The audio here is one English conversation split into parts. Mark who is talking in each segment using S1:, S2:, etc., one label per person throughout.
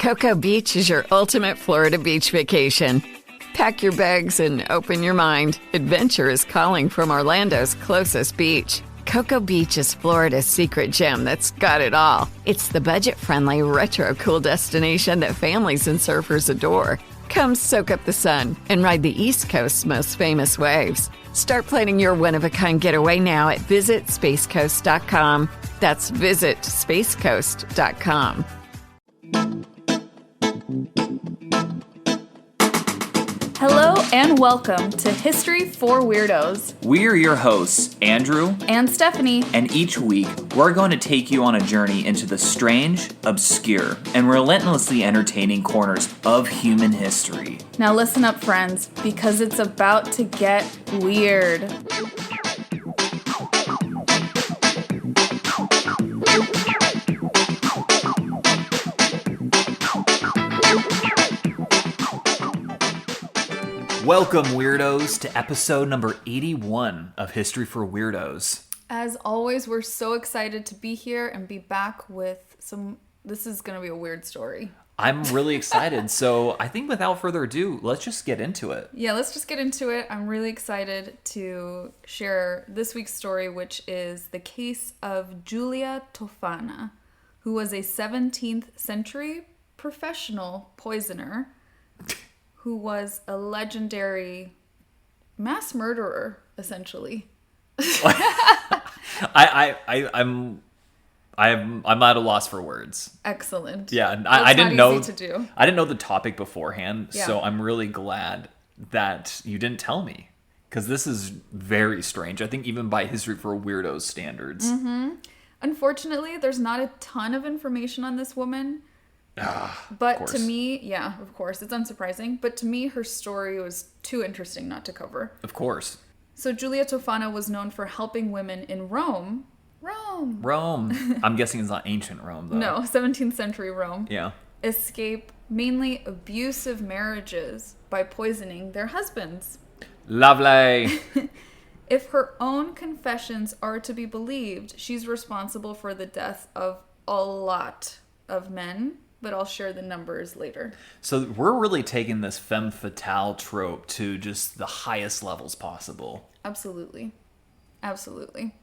S1: Cocoa Beach is your ultimate Florida beach vacation. Pack your bags and open your mind. Adventure is calling from Orlando's closest beach. Cocoa Beach is Florida's secret gem that's got it all. It's the budget-friendly, retro-cool destination that families and surfers adore. Come soak up the sun and ride the East Coast's most famous waves. Start planning your one-of-a-kind getaway now at visitspacecoast.com. That's visitspacecoast.com.
S2: Hello and welcome to History for Weirdos.
S3: We're your hosts, Andrew
S2: and Stephanie.
S3: And each week, we're going to take you on a journey into the strange, obscure, and relentlessly entertaining corners of human history.
S2: Now listen up, friends, because it's about to get weird.
S3: Welcome, weirdos, to episode number 81 of History for Weirdos.
S2: As always, we're so excited to be here and be back with some... This is going to be a weird story.
S3: I'm really excited. So I think without further ado, let's just get into it.
S2: Yeah, let's just get into it. I'm really excited to share this week's story, which is the case of Giulia Tofana, who was a 17th century professional poisoner who was a legendary mass murderer, essentially.
S3: I'm at a loss for words.
S2: Excellent.
S3: Yeah, I didn't know.
S2: Easy to do.
S3: I didn't know the topic beforehand,
S2: Yeah.
S3: so I'm really glad that you didn't tell me, because this is very strange. I think even by History for Weirdos standards.
S2: Mm-hmm. Unfortunately, there's not a ton of information on this woman. But to me, yeah, of course, it's unsurprising. But to me, her story was too interesting not to cover.
S3: Of course.
S2: So Giulia Tofana was known for helping women in Rome.
S3: I'm guessing it's not ancient Rome, though.
S2: No, 17th century Rome.
S3: Yeah.
S2: Escape mainly abusive marriages by poisoning their husbands.
S3: Lovely.
S2: If her own confessions are to be believed, she's responsible for the death of a lot of men. But I'll share the numbers later.
S3: So we're really taking this femme fatale trope to just the highest levels possible.
S2: Absolutely. Absolutely.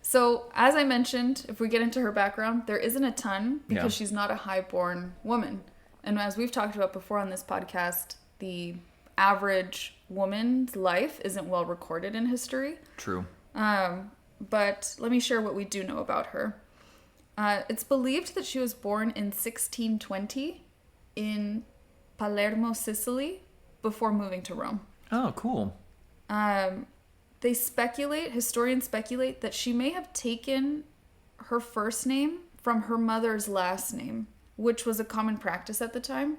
S2: So, as I mentioned, if we get into her background, there isn't a ton because she's not a high-born woman. And as we've talked about before on this podcast, the average woman's life isn't well recorded in history.
S3: True.
S2: But let me share what we do know about her. It's believed that she was born in 1620 in Palermo, Sicily, before moving to Rome.
S3: Oh, cool.
S2: Historians speculate that she may have taken her first name from her mother's last name, which was a common practice at the time.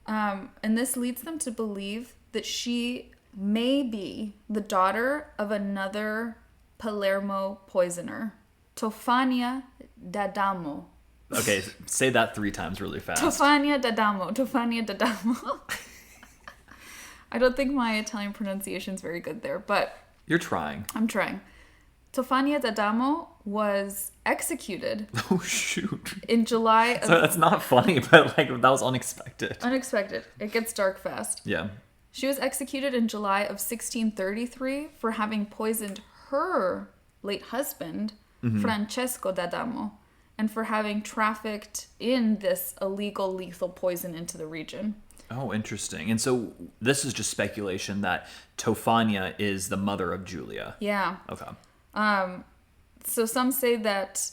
S2: And this leads them to believe that she may be the daughter of another Palermo poisoner, Tofania d'Adamo.
S3: Okay, say that 3 times really fast.
S2: Tofania d'Adamo. I don't think my Italian pronunciation is very good there, but...
S3: You're trying.
S2: I'm trying. Tofania d'Adamo was executed.
S3: Oh, shoot.
S2: In July of...
S3: So that's not funny, but that was unexpected.
S2: Unexpected. It gets dark fast.
S3: Yeah.
S2: She was executed in July of 1633 for having poisoned her late husband, Francesco d'Adamo, and for having trafficked in this illegal lethal poison into the region.
S3: Oh, interesting. And so this is just speculation that Tofania is the mother of Giulia.
S2: Yeah.
S3: Okay.
S2: So some say that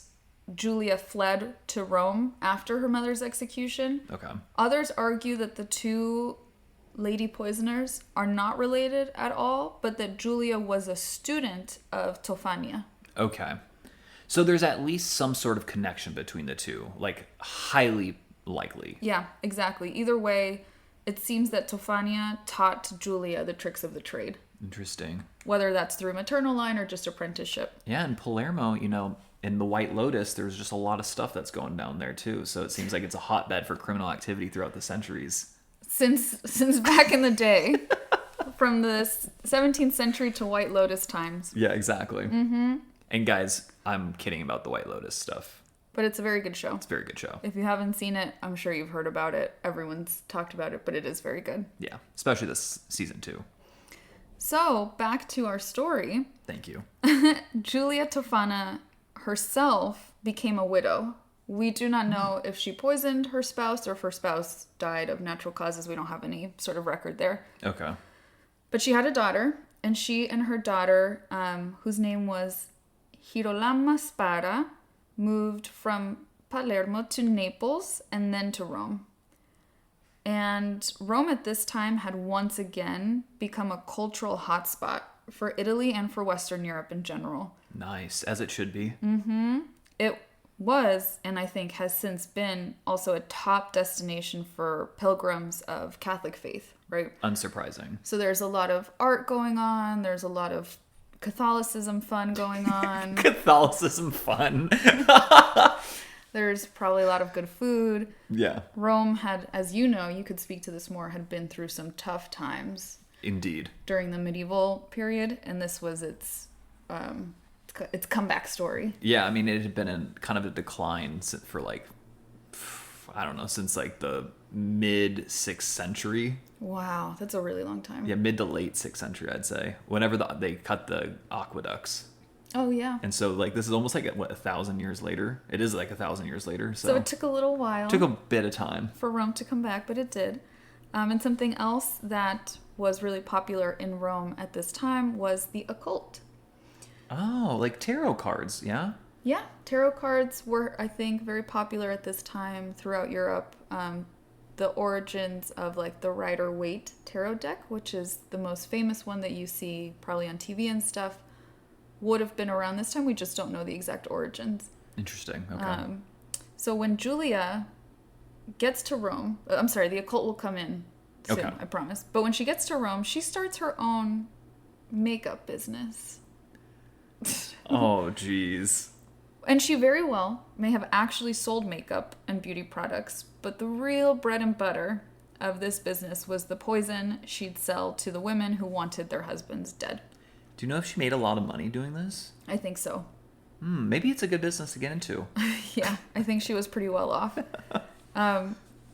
S2: Giulia fled to Rome after her mother's execution.
S3: Okay.
S2: Others argue that the two lady poisoners are not related at all, but that Giulia was a student of Tofania.
S3: Okay. So there's at least some sort of connection between the two, like highly likely.
S2: Yeah, exactly. Either way, it seems that Tofania taught Giulia the tricks of the trade.
S3: Interesting.
S2: Whether that's through maternal line or just apprenticeship.
S3: Yeah, in Palermo, in the White Lotus, there's just a lot of stuff that's going down there too. So it seems like it's a hotbed for criminal activity throughout the centuries.
S2: Since back in the day, from the 17th century to White Lotus times.
S3: Yeah, exactly. Mm-hmm. And guys, I'm kidding about the White Lotus stuff.
S2: But it's a very good show.
S3: It's a very good show.
S2: If you haven't seen it, I'm sure you've heard about it. Everyone's talked about it, but it is very good.
S3: Yeah, especially this season 2.
S2: So, back to our story.
S3: Thank you.
S2: Giulia Tofana herself became a widow. We do not know if she poisoned her spouse or if her spouse died of natural causes. We don't have any sort of record there.
S3: Okay.
S2: But she had a daughter, and she and her daughter, whose name was Girolama Spara, moved from Palermo to Naples and then to Rome. And Rome at this time had once again become a cultural hotspot for Italy and for Western Europe in general.
S3: Nice, as it should be.
S2: It was, and I think has since been, also a top destination for pilgrims of Catholic faith, right?
S3: Unsurprising.
S2: So there's a lot of art going on. There's a lot of Catholicism fun going on.
S3: Catholicism fun.
S2: There's probably a lot of good food.
S3: Yeah.
S2: Rome had, as you know, you could speak to this more, had been through some tough times.
S3: Indeed.
S2: During the medieval period, and this was its comeback story.
S3: Yeah, I mean, it had been in kind of a decline for like, I don't know, since like the mid 6th century.
S2: Wow, that's a really long time.
S3: Yeah, mid to late 6th century, I'd say. Whenever they cut the aqueducts.
S2: Oh, yeah.
S3: And so, like, this is almost like, 1,000 years later? It is like 1,000 years later.
S2: So it took a little while.
S3: Took a bit of time.
S2: For Rome to come back, but it did. And something else that was really popular in Rome at this time was the occult.
S3: Oh, like tarot cards, yeah?
S2: Yeah, tarot cards were, I think, very popular at this time throughout Europe. The origins of like the Rider-Waite tarot deck, which is the most famous one that you see probably on TV and stuff, would have been around this time. We just don't know the exact origins.
S3: Interesting. Okay.
S2: So when Giulia gets to Rome, I'm sorry, the occult will come in soon,
S3: Okay.
S2: I promise. But when she gets to Rome, she starts her own makeup business.
S3: Oh, geez.
S2: And she very well may have actually sold makeup and beauty products, but the real bread and butter of this business was the poison she'd sell to the women who wanted their husbands dead.
S3: Do you know if she made a lot of money doing this?
S2: I think so.
S3: Maybe it's a good business to get into.
S2: Yeah, I think she was pretty well off.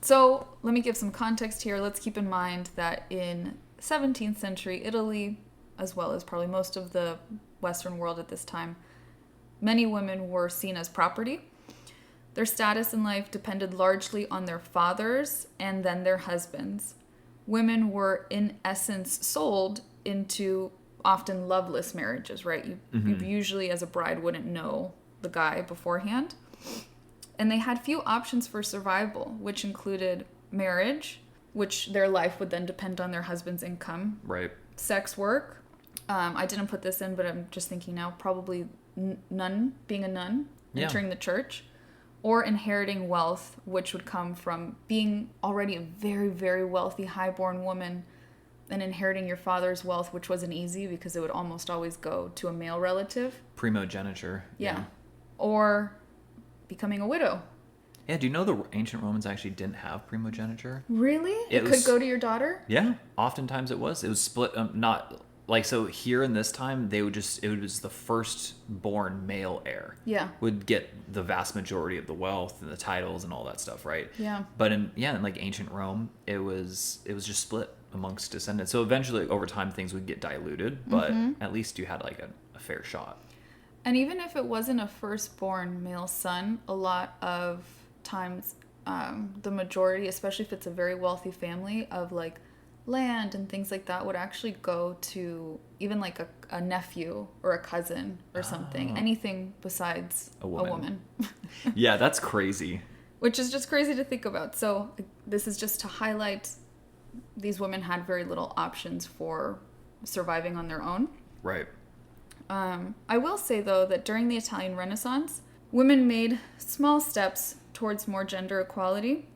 S2: So let me give some context here. Let's keep in mind that in 17th century Italy, as well as probably most of the Western world at this time, many women were seen as property. Their status in life depended largely on their fathers and then their husbands. Women were, in essence, sold into often loveless marriages, right? You usually, as a bride, wouldn't know the guy beforehand. And they had few options for survival, which included marriage, which their life would then depend on their husband's income.
S3: Right.
S2: Sex work. I didn't put this in, but I'm just thinking now, probably nun, being a nun, entering the church, or inheriting wealth, which would come from being already a very, very wealthy, highborn woman and inheriting your father's wealth, which wasn't easy because it would almost always go to a male relative.
S3: Primogeniture.
S2: Yeah. Or becoming a widow.
S3: Yeah, do you know the ancient Romans actually didn't have primogeniture?
S2: Really? It could go to your daughter?
S3: Yeah, oftentimes it was. It was split, not... Like, so here in this time, it was the firstborn male heir.
S2: Yeah.
S3: Would get the vast majority of the wealth and the titles and all that stuff, right?
S2: Yeah.
S3: But in like ancient Rome, it was just split amongst descendants. So eventually, over time, things would get diluted, but at least you had like a fair shot.
S2: And even if it wasn't a firstborn male son, a lot of times, the majority, especially if it's a very wealthy family, of like land and things like that would actually go to even like a nephew or a cousin or something. Anything besides a woman.
S3: Yeah, that's crazy.
S2: Which is just crazy to think about. So this is just to highlight these women had very little options for surviving on their own.
S3: Right.
S2: I will say, though, that during the Italian Renaissance, women made small steps towards more gender equality.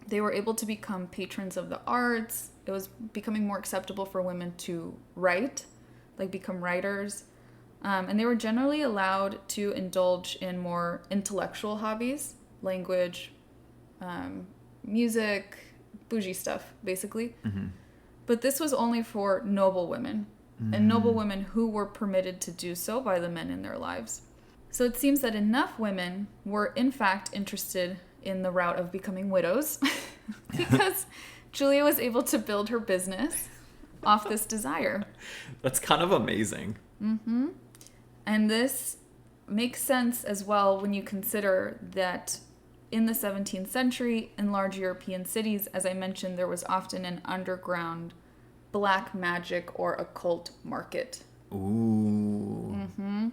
S2: They were able to become patrons of the arts. It was becoming more acceptable for women to write, like become writers. And they were generally allowed to indulge in more intellectual hobbies, language, music, bougie stuff, basically. But this was only for noble women, and noble women who were permitted to do so by the men in their lives. So it seems that enough women were in fact interested in the route of becoming widows because Giulia was able to build her business off this desire.
S3: That's kind of amazing.
S2: Mm-hmm. And this makes sense as well when you consider that in the 17th century, in large European cities, as I mentioned, there was often an underground black magic or occult market.
S3: Ooh.
S2: Mm-hmm.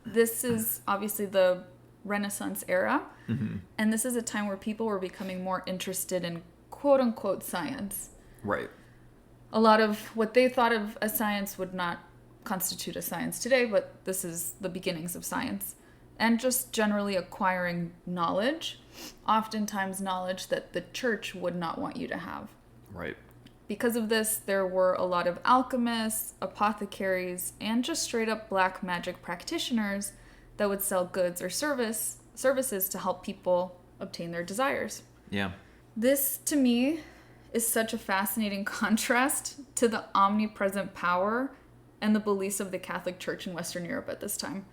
S2: This is obviously the Renaissance era, and this is a time where people were becoming more interested in quote-unquote science.
S3: Right.
S2: A lot of what they thought of as science would not constitute a science today, but this is the beginnings of science. And just generally acquiring knowledge, oftentimes knowledge that the church would not want you to have.
S3: Right.
S2: Because of this, there were a lot of alchemists, apothecaries, and just straight up black magic practitioners that would sell goods or services to help people obtain their desires.
S3: Yeah.
S2: This, to me, is such a fascinating contrast to the omnipresent power and the beliefs of the Catholic Church in Western Europe at this time.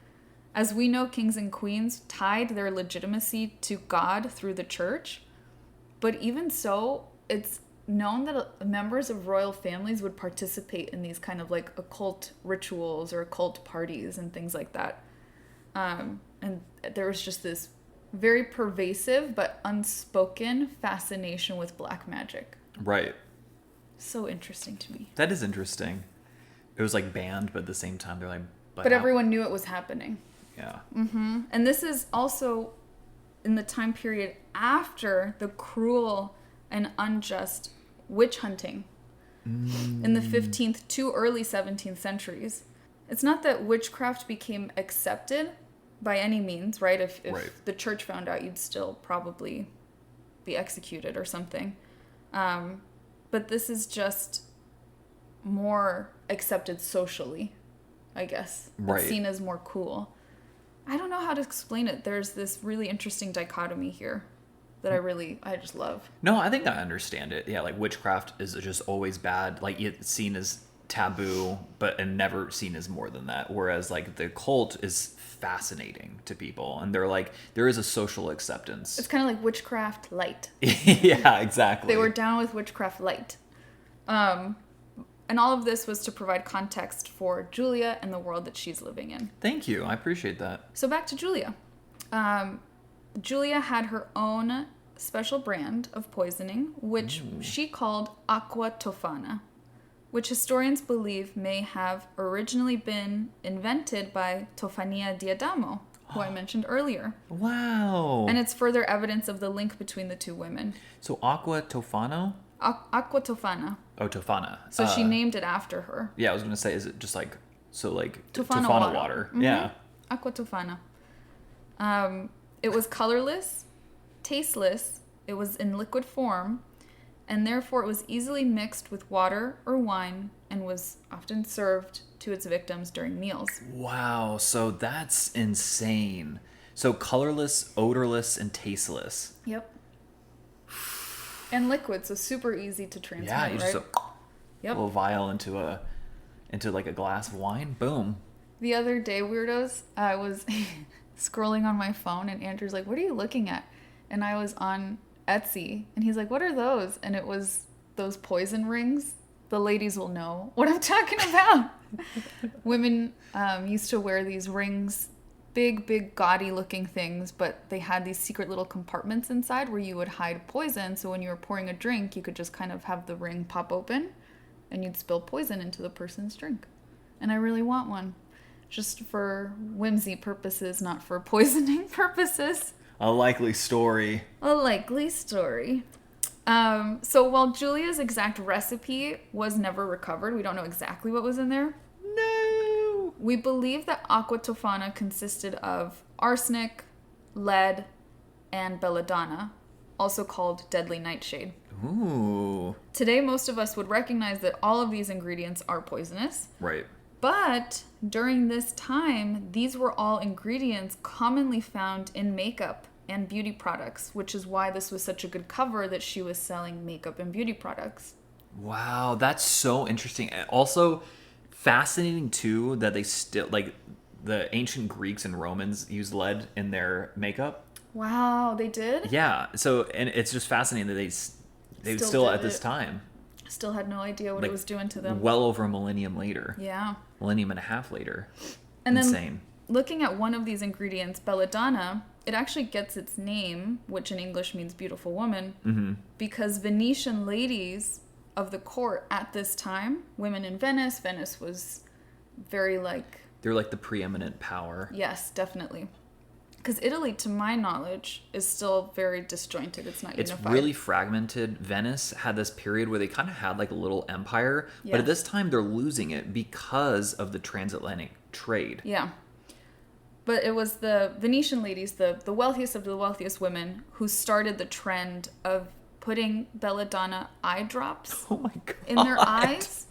S2: As we know, kings and queens tied their legitimacy to God through the church, but even so, it's known that members of royal families would participate in these kind of like occult rituals or occult parties and things like that. And there was just this very pervasive but unspoken fascination with black magic.
S3: Right.
S2: So interesting to me.
S3: That is interesting. It was like banned, but at the same time, they're like...
S2: But everyone knew it was happening.
S3: Yeah.
S2: Mm-hmm. And this is also in the time period after the cruel and unjust witch hunting in the 15th to early 17th centuries. It's not that witchcraft became accepted by any means, right? If
S3: Right.
S2: the church found out, you'd still probably be executed or something. But this is just more accepted socially, I guess.
S3: Right.
S2: It's seen as more cool. I don't know how to explain it. There's this really interesting dichotomy here that I just love.
S3: No, I think I understand it. Yeah, like witchcraft is just always bad. Like it's seen as taboo, and never seen as more than that. Whereas like the cult is fascinating to people, and they're like, there is a social acceptance.
S2: It's kind of like witchcraft light.
S3: Yeah, exactly.
S2: They were down with witchcraft light. And all of this was to provide context for Giulia and the world that she's living in.
S3: Thank you. I appreciate that.
S2: So back to Giulia. Giulia had her own special brand of poisoning, which she called aqua tofana, which historians believe may have originally been invented by Tofania di Adamo, who I mentioned earlier.
S3: Wow.
S2: And it's further evidence of the link between the two women.
S3: So aqua tofano?
S2: Aqua Tofana.
S3: Oh, Tofana.
S2: So she named it after her.
S3: Yeah, I was going to say, is it just like,
S2: Tofana
S3: water?
S2: Mm-hmm.
S3: Yeah.
S2: Aqua Tofana. It was colorless, tasteless, it was in liquid form, and therefore it was easily mixed with water or wine and was often served to its victims during meals.
S3: Wow, so that's insane. So colorless, odorless, and tasteless.
S2: Yep. And liquid, so super easy to transmit,
S3: Yeah, you just
S2: right?
S3: a little vial into like a glass of wine. Boom.
S2: The other day, weirdos, I was scrolling on my phone and Andrew's like, "What are you looking at?" And I was on Etsy and he's like, "What are those?" And it was those poison rings. The ladies will know what I'm talking about. Women used to wear these rings, big, gaudy looking things, but they had these secret little compartments inside where you would hide poison. So when you were pouring a drink, you could just kind of have the ring pop open and you'd spill poison into the person's drink. And I really want one. Just for whimsy purposes, not for poisoning purposes.
S3: A likely story.
S2: A likely story. So while Giulia's exact recipe was never recovered, we don't know exactly what was in there.
S3: No.
S2: We believe that aqua tofana consisted of arsenic, lead, and belladonna, also called deadly nightshade.
S3: Ooh.
S2: Today, most of us would recognize that all of these ingredients are poisonous.
S3: Right.
S2: But during this time, these were all ingredients commonly found in makeup and beauty products, which is why this was such a good cover that she was selling makeup and beauty products.
S3: Wow, that's so interesting. And also fascinating too that they still like the ancient Greeks and Romans used lead in their makeup.
S2: Wow, they did?
S3: Yeah. So, and it's just fascinating that they still
S2: did
S3: at this
S2: it.
S3: time,
S2: Still had no idea what it was doing to them.
S3: well over a millennium later.
S2: Yeah.
S3: Millennium and a half later.
S2: And
S3: Insane.
S2: then looking at one of these ingredients, belladonna, it actually gets its name, which in English means beautiful woman, because Venetian ladies of the court at this time, women in Venice was very like...
S3: They're like the preeminent power.
S2: Yes, definitely. Because Italy, to my knowledge, is still very disjointed. It's not unified.
S3: It's really fragmented. Venice had this period where they kind of had like a little empire, but at this time they're losing it because of the transatlantic trade.
S2: Yeah. But it was the Venetian ladies, the wealthiest of the wealthiest women, who started the trend of putting belladonna eye drops
S3: Oh my God.
S2: in their eyes.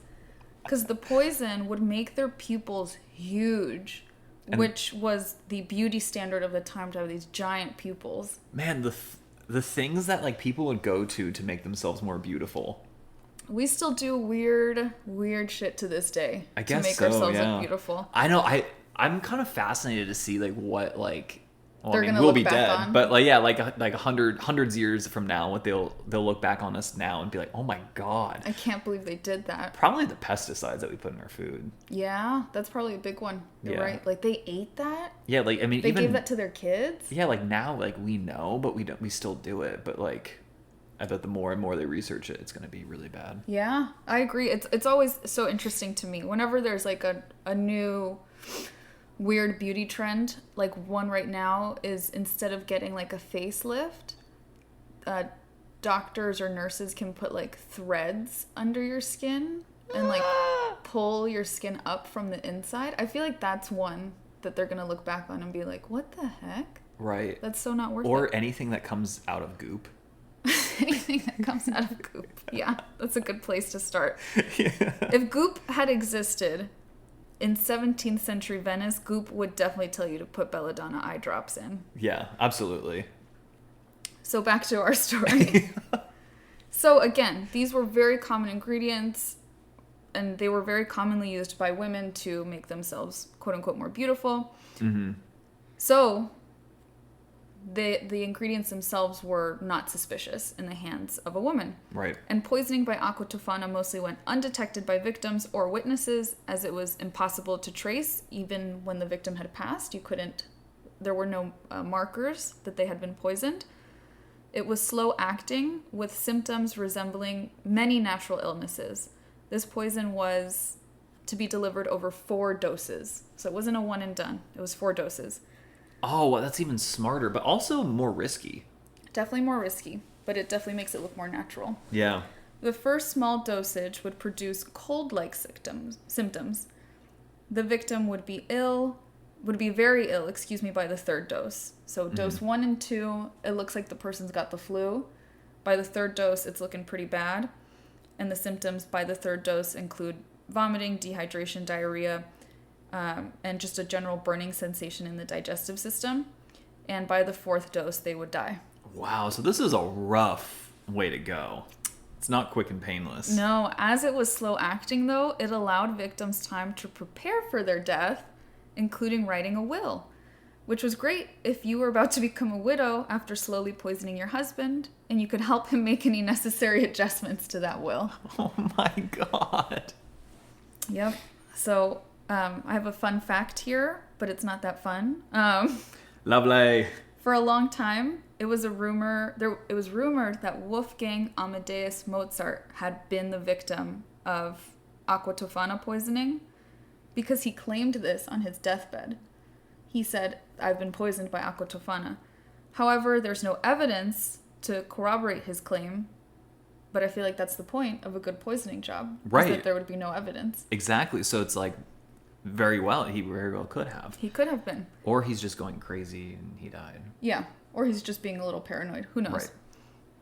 S2: Because the poison would make their pupils huge, which was the beauty standard of the time, to have these giant pupils.
S3: Man, the things that like people would go to make themselves more beautiful.
S2: We still do weird shit to this day
S3: I guess
S2: to make
S3: so,
S2: ourselves
S3: yeah.
S2: look beautiful.
S3: I know. I'm kind of fascinated to see like what like. Well,
S2: They're
S3: I mean,
S2: gonna
S3: we'll
S2: look
S3: be
S2: back
S3: dead,
S2: on.
S3: but like yeah, like hundreds years from now, what they'll look back on us now and be like, oh my God.
S2: I can't believe they did that.
S3: Probably the pesticides that we put in our food.
S2: Yeah, that's probably a big one. You're
S3: Yeah.
S2: right. Like, they ate that?
S3: Yeah, like I mean,
S2: They
S3: even
S2: gave that to their kids?
S3: yeah, like now, like we know, but we still do it. But like, I bet the more and more they research it, it's gonna be really bad.
S2: Yeah, I agree. It's always so interesting to me. Whenever there's like a new weird beauty trend, like one right now is, instead of getting like a facelift, doctors or nurses can put like threads under your skin and like pull your skin up from the inside. I feel like that's one that they're gonna look back on and be like, what the heck?
S3: Right.
S2: That's so not worth it.
S3: Or anything that comes out of goop.
S2: Anything that comes out of goop. Yeah, that's a good place to start. If goop had existed in 17th century Venice, goop would definitely tell you to put belladonna eye drops in.
S3: Yeah, absolutely.
S2: So back to our story. So again, these were very common ingredients, and they were very commonly used by women to make themselves, quote unquote, more beautiful.
S3: Mm-hmm.
S2: So the ingredients themselves were not suspicious in the hands of a woman.
S3: Right.
S2: And poisoning by aqua tofana mostly went undetected by victims or witnesses, as it was impossible to trace. Even when the victim had passed, there were no markers that they had been poisoned. It was slow acting, with symptoms resembling many natural illnesses. This poison was to be delivered over 4 doses. So it wasn't a one and done. It was 4 doses.
S3: Oh, well, that's even smarter, but also more risky.
S2: Definitely more risky, but it definitely makes it look more natural.
S3: Yeah.
S2: The first small dosage would produce cold-like symptoms. The victim would be very ill, by the 3rd dose. So dose 1 and 2, it looks like the person's got the flu. By the 3rd dose, it's looking pretty bad. And the symptoms by the 3rd dose include vomiting, dehydration, diarrhea, and just a general burning sensation in the digestive system. And by the 4th dose, they would die.
S3: Wow, so this is a rough way to go. It's not quick and painless.
S2: No, as it was slow acting, though, it allowed victims time to prepare for their death, including writing a will, which was great if you were about to become a widow after slowly poisoning your husband, and you could help him make any necessary adjustments to that will.
S3: Oh my God.
S2: Yep. So I have a fun fact here, but it's not that fun.
S3: Lovely.
S2: For a long time, it was rumored that Wolfgang Amadeus Mozart had been the victim of aqua tofana poisoning, because he claimed this on his deathbed. He said, "I've been poisoned by aqua tofana." However, there's no evidence to corroborate his claim, but I feel like that's the point of a good poisoning job.
S3: Right.
S2: Is that there would be no evidence.
S3: Exactly. So it's like, he very well could have.
S2: He could have been.
S3: Or he's just going crazy and he died.
S2: Yeah. Or he's just being a little paranoid. Who knows?
S3: Right.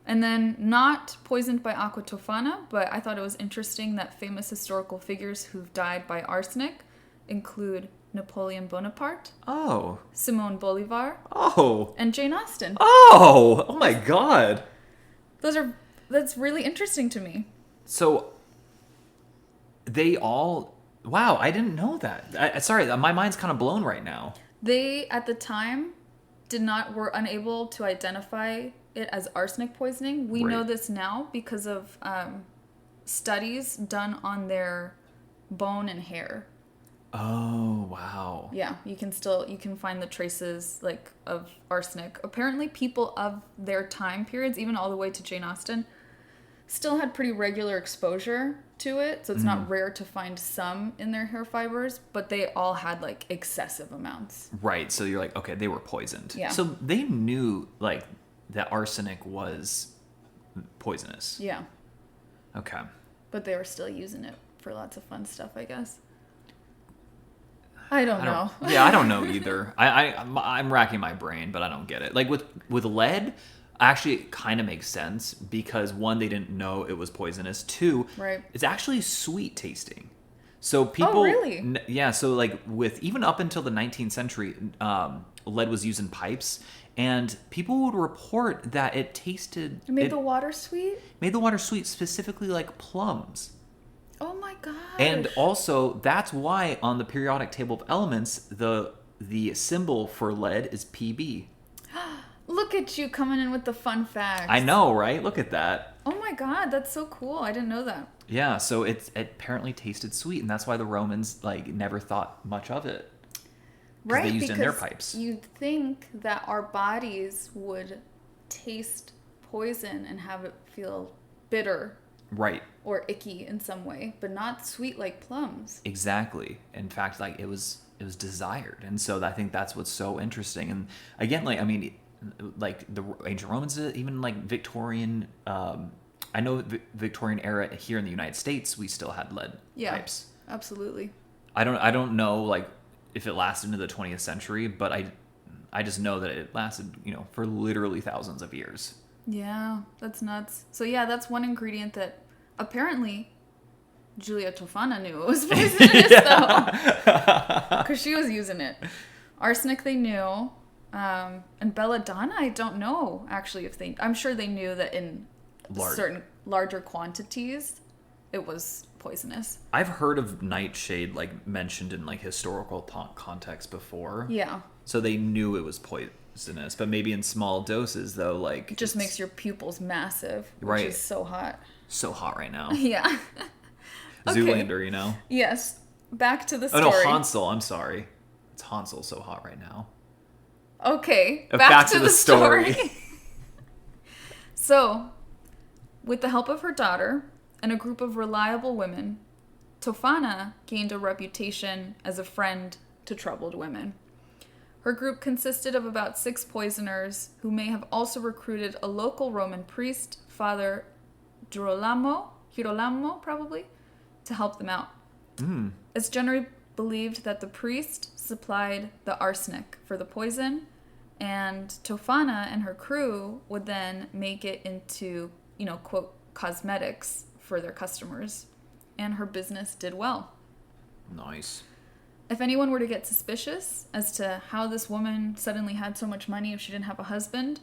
S2: And then, not poisoned by aqua tofana, but I thought it was interesting that famous historical figures who've died by arsenic include Napoleon Bonaparte,
S3: Oh.
S2: Simone Bolivar,
S3: Oh.
S2: and Jane Austen.
S3: Oh. Oh my God.
S2: That's really interesting to me.
S3: So they all Wow, I didn't know that. Sorry, my mind's kind of blown right now.
S2: They, at the time, were unable to identify it as arsenic poisoning. We know this now because of studies done on their bone and hair.
S3: Oh, wow.
S2: Yeah, you can find the traces like of arsenic. Apparently people of their time periods, even all the way to Jane Austen, still had pretty regular exposure to it. So it's not rare to find some in their hair fibers, but they all had like excessive amounts.
S3: Right. So you're like, okay, they were poisoned.
S2: Yeah.
S3: So they knew like that arsenic was poisonous.
S2: Yeah.
S3: Okay.
S2: But they were still using it for lots of fun stuff, I guess. I don't know.
S3: Yeah, I don't know either. I'm racking my brain, but I don't get it. Like with lead, actually it kind of makes sense because one, they didn't know it was poisonous. Two,
S2: right.
S3: It's actually sweet tasting. So people,
S2: oh really?
S3: Yeah. So like with even up until the 19th century, lead was used in pipes, and people would report that it tasted.
S2: It made the water sweet.
S3: Made the water sweet, specifically like plums.
S2: Oh my gosh.
S3: And also, that's why on the periodic table of elements, the symbol for lead is Pb.
S2: Look at you coming in with the fun facts.
S3: I know, right? Look at that.
S2: Oh my god, that's so cool. I didn't know that.
S3: Yeah, so it apparently tasted sweet, and that's why the Romans like never thought much of it.
S2: Right,
S3: they used
S2: because
S3: in their pipes.
S2: You'd think that our bodies would taste poison and have it feel bitter.
S3: Right.
S2: Or icky in some way, but not sweet like plums.
S3: Exactly. In fact, like it was desired, and so I think that's what's so interesting. And again, like I mean, like the ancient Romans, even like Victorian. I know Victorian era here in the United States, we still had lead pipes.
S2: Absolutely.
S3: I don't know like if it lasted into the 20th century, but I just know that it lasted, for literally thousands of years.
S2: Yeah, that's nuts. So yeah, that's one ingredient that apparently Giulia Tofana knew it was poisonous though, because she was using it. Arsenic they knew, and belladonna I don't know actually if I'm sure they knew that in certain larger quantities it was poisonous.
S3: I've heard of nightshade like mentioned in like historical context before.
S2: Yeah.
S3: So they knew it was poisonous, but maybe in small doses though, like
S2: it just makes your pupils massive, which
S3: right.
S2: is so hot.
S3: So hot right now.
S2: Yeah.
S3: Okay. Zoolander,
S2: Yes. Back to the story.
S3: Oh no, Hansel. I'm sorry. It's Hansel so hot right now.
S2: Okay. Back to the story. So, with the help of her daughter and a group of reliable women, Tofana gained a reputation as a friend to troubled women. Her group consisted of about 6 poisoners who may have also recruited a local Roman priest, Father Girolamo probably, to help them out. It's generally believed that the priest supplied the arsenic for the poison, and Tofana and her crew would then make it into, quote, cosmetics for their customers. And her business did well.
S3: Nice.
S2: If anyone were to get suspicious as to how this woman suddenly had so much money if she didn't have a husband,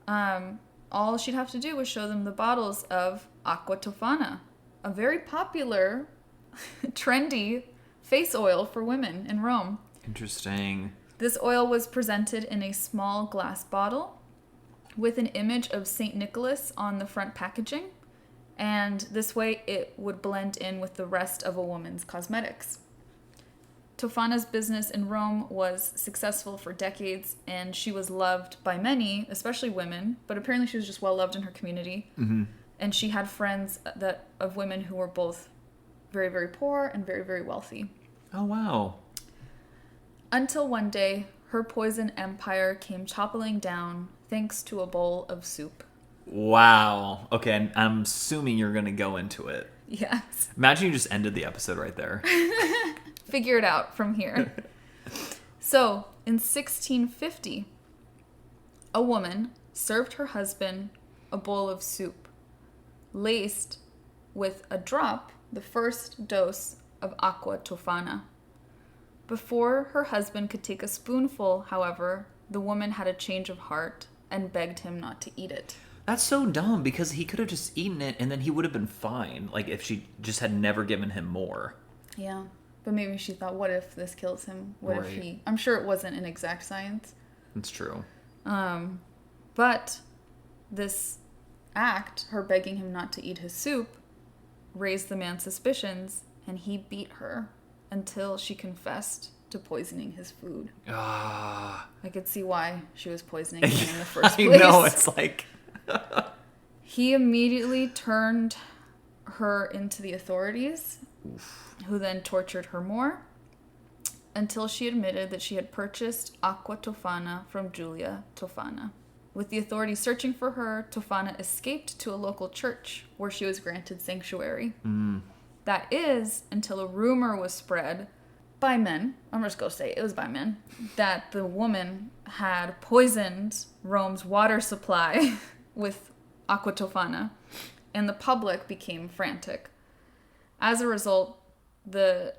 S2: all she'd have to do was show them the bottles of Aqua Tofana, a very popular, trendy face oil for women in Rome.
S3: Interesting.
S2: This oil was presented in a small glass bottle with an image of St. Nicholas on the front packaging, and this way it would blend in with the rest of a woman's cosmetics. Tofana's business in Rome was successful for decades, and she was loved by many, especially women, but apparently she was just well loved in her community. Mm-hmm. And she had friends of women who were both very, very poor and very, very wealthy.
S3: Oh, wow.
S2: Until one day, her poison empire came toppling down thanks to a bowl of soup.
S3: Wow. Okay, I'm assuming you're going to go into it.
S2: Yes.
S3: Imagine you just ended the episode right there.
S2: Figure it out from here. So, in 1650, a woman served her husband a bowl of soup, laced with a drop, the first dose of Aqua Tofana. Before her husband could take a spoonful, however, the woman had a change of heart and begged him not to eat it.
S3: That's so dumb, because he could have just eaten it and then he would have been fine, like if she just had never given him more.
S2: Yeah. But maybe she thought, what if this kills him? What if
S3: Right.
S2: he... I'm sure it wasn't an exact science.
S3: It's true.
S2: But this act, her begging him not to eat his soup, raised the man's suspicions, and he beat her until she confessed to poisoning his food.
S3: Ah.
S2: I could see why she was poisoning him in the first place.
S3: I know, it's like...
S2: He immediately turned her into the authorities, who then tortured her more, until she admitted that she had purchased aqua Tofana from Giulia Tofana. With the authorities searching for her, Tofana escaped to a local church where she was granted sanctuary. That is, until a rumor was spread by men, I'm just going to say it was by men, that the woman had poisoned Rome's water supply with aqua Tofana, and the public became frantic. As a result, the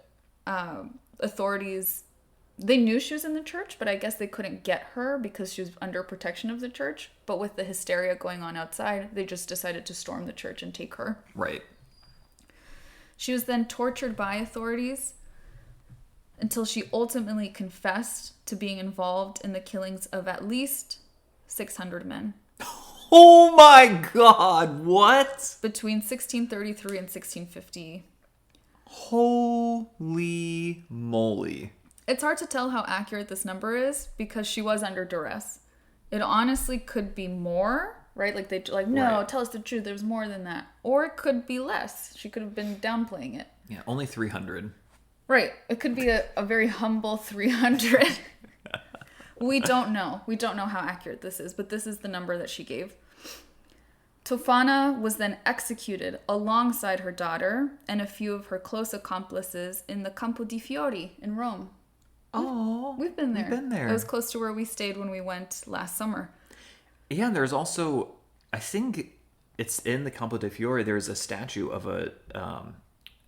S2: authorities, they knew she was in the church, but I guess they couldn't get her because she was under protection of the church. But with the hysteria going on outside, they just decided to storm the church and take her.
S3: Right.
S2: She was then tortured by authorities until she ultimately confessed to being involved in the killings of at least 600 men.
S3: Oh my god, what?
S2: Between 1633 and 1650.
S3: Holy moly.
S2: It's hard to tell how accurate this number is because she was under duress. It honestly could be more, right? Like no,
S3: Right.
S2: tell us the truth. There's more than that. Or it could be less. She could have been downplaying it.
S3: Yeah, only 300.
S2: Right. It could be a very humble 300. We don't know. We don't know how accurate this is, but this is the number that she gave. Tofana was then executed alongside her daughter and a few of her close accomplices in the Campo di Fiori in Rome.
S3: Oh,
S2: We've been there.
S3: We've been there.
S2: It was close to where we stayed when we went last summer.
S3: Yeah, and there's also, I think it's in the Campo de Fiore, there's a statue of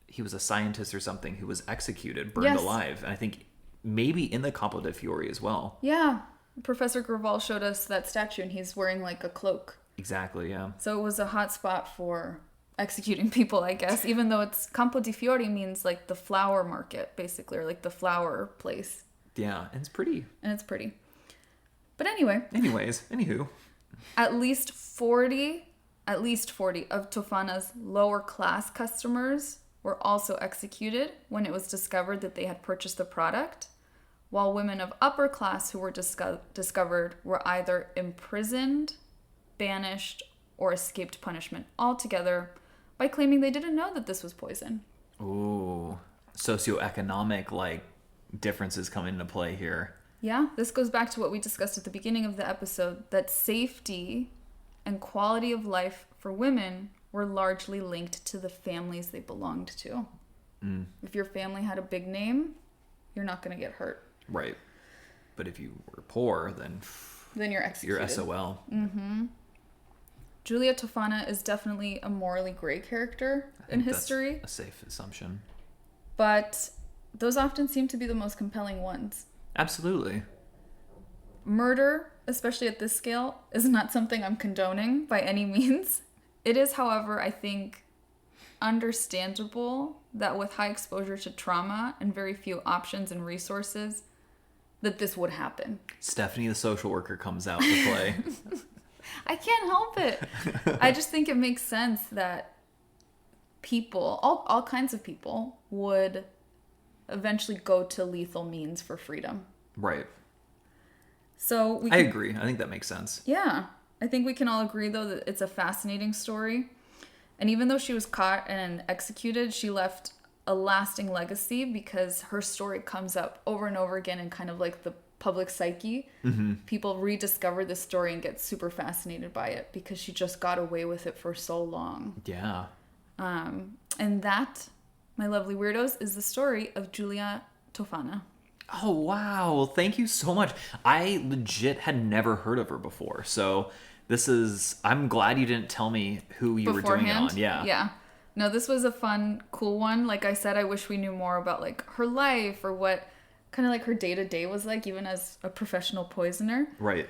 S3: he was a scientist or something who was executed, burned
S2: Yes.
S3: alive. And I think maybe in the Campo de Fiore as well.
S2: Yeah. Professor Graval showed us that statue and he's wearing like a cloak.
S3: Exactly, yeah.
S2: So it was a hot spot for executing people, I guess, even though it's Campo di Fiori means like the flower market, basically, or like the flower place.
S3: Yeah, and it's pretty.
S2: And it's pretty. But anyway,
S3: Anywho.
S2: at least 40 of Tofana's lower class customers were also executed when it was discovered that they had purchased the product, while women of upper class who were discovered were either imprisoned, banished, or escaped punishment altogether by claiming they didn't know that this was poison.
S3: Ooh, socioeconomic, differences come into play here.
S2: Yeah, this goes back to what we discussed at the beginning of the episode, that safety and quality of life for women were largely linked to the families they belonged to. If your family had a big name, you're not going to get hurt.
S3: Right. But if you were poor, then
S2: You're executed.
S3: you're SOL.
S2: Giulia Tofana is definitely a morally gray character in history,
S3: That's a safe assumption.
S2: but those often seem to be the most compelling ones.
S3: Absolutely.
S2: Murder, especially at this scale, is not something I'm condoning by any means. It is, however, I think, understandable that with high exposure to trauma and very few options and resources, that this would happen.
S3: Stephanie, the social worker, comes out to play.
S2: I can't help it. I just think it makes sense that people, all kinds of people, would eventually go to lethal means for freedom.
S3: Right.
S2: So
S3: I agree. I think that makes sense.
S2: Yeah. I think we can all agree, though, that it's a fascinating story. And even though she was caught and executed, she left a lasting legacy because her story comes up over and over again in kind of like the public psyche. People rediscover this story and get super fascinated by it because she just got away with it for so long.
S3: Yeah.
S2: And that, my lovely weirdos, is the story of Giulia Tofana.
S3: Oh, wow. Well, thank you so much. I legit had never heard of her before. So I'm glad you didn't tell me who you were doing it on. Yeah.
S2: Yeah. No, this was a fun, cool one. Like I said, I wish we knew more about her life or what kind of her day-to-day was like, even as a professional poisoner.
S3: Right.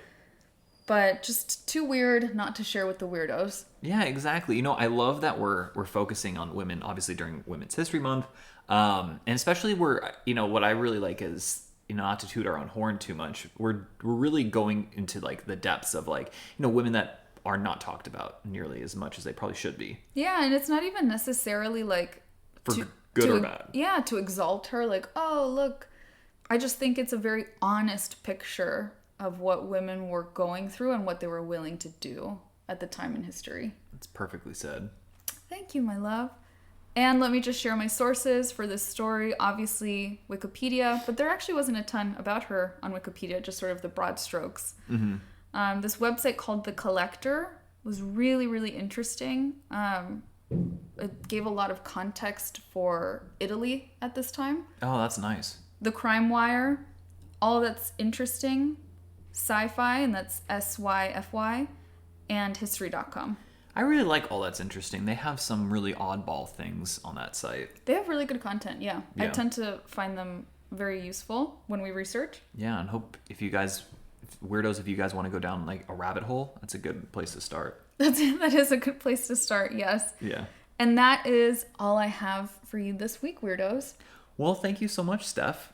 S2: but just too weird not to share with the weirdos.
S3: Yeah, exactly. You know, I love that we're focusing on women, obviously during Women's History Month, and especially what I really like is, not to toot our own horn too much. We're really going into like the depths of like, women that are not talked about nearly as much as they probably should be.
S2: Yeah, and it's not even necessarily like
S3: good or bad.
S2: Yeah, to exalt her, like, oh, look. I just think it's a very honest picture of what women were going through and what they were willing to do at the time in history.
S3: That's perfectly said.
S2: Thank you, my love. And let me just share my sources for this story. Obviously, Wikipedia, but there actually wasn't a ton about her on Wikipedia, just sort of the broad strokes. Mm-hmm. This website called The Collector was really, really interesting. It gave a lot of context for Italy at this time.
S3: Oh, that's nice.
S2: The Crime Wire, all that's interesting, Sci-Fi, and that's SYFY, and History.com.
S3: I really like All That's Interesting. They have some really oddball things on that site.
S2: They have really good content, yeah. I tend to find them very useful when we research.
S3: Yeah, and hope if you guys want to go down like a rabbit hole, that's a good place to start.
S2: That is a good place to start, yes.
S3: Yeah.
S2: And that is all I have for you this week, weirdos.
S3: Well, thank you so much, Steph.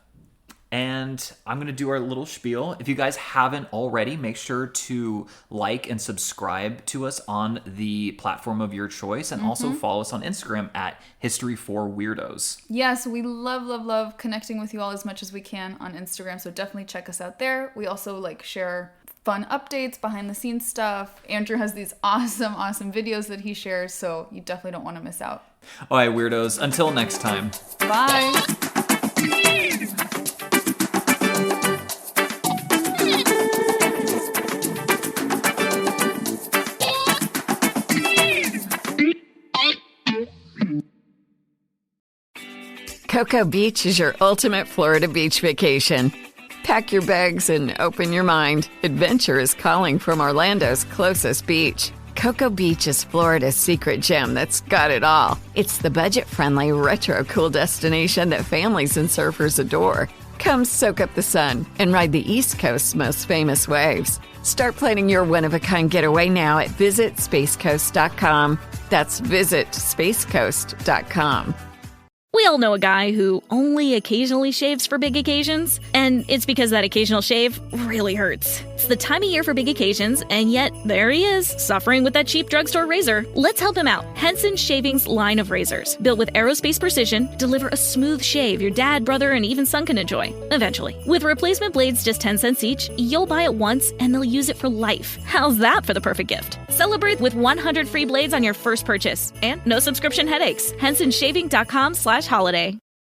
S3: And I'm going to do our little spiel. If you guys haven't already, make sure to like and subscribe to us on the platform of your choice. And also follow us on Instagram at History4Weirdos.
S2: Yes, we love connecting with you all as much as we can on Instagram. So definitely check us out there. We also share fun updates, behind the scenes stuff. Andrew has these awesome videos that he shares. So you definitely don't want to miss out.
S3: All right, weirdos. Until next time.
S2: Bye.
S1: Cocoa Beach is your ultimate Florida beach vacation. Pack your bags and open your mind. Adventure is calling from Orlando's closest beach. Cocoa Beach is Florida's secret gem that's got it all. It's the budget-friendly, retro-cool destination that families and surfers adore. Come soak up the sun and ride the East Coast's most famous waves. Start planning your one-of-a-kind getaway now at visitspacecoast.com. That's visitspacecoast.com.
S4: We all know a guy who only occasionally shaves for big occasions, and it's because that occasional shave really hurts. It's the time of year for big occasions, and yet there he is, suffering with that cheap drugstore razor. Let's help him out. Henson Shaving's line of razors, built with aerospace precision, deliver a smooth shave your dad, brother, and even son can enjoy, eventually. With replacement blades just 10 cents each, you'll buy it once, and they'll use it for life. How's that for the perfect gift? Celebrate with 100 free blades on your first purchase, and no subscription headaches. HensonShaving.com/holiday.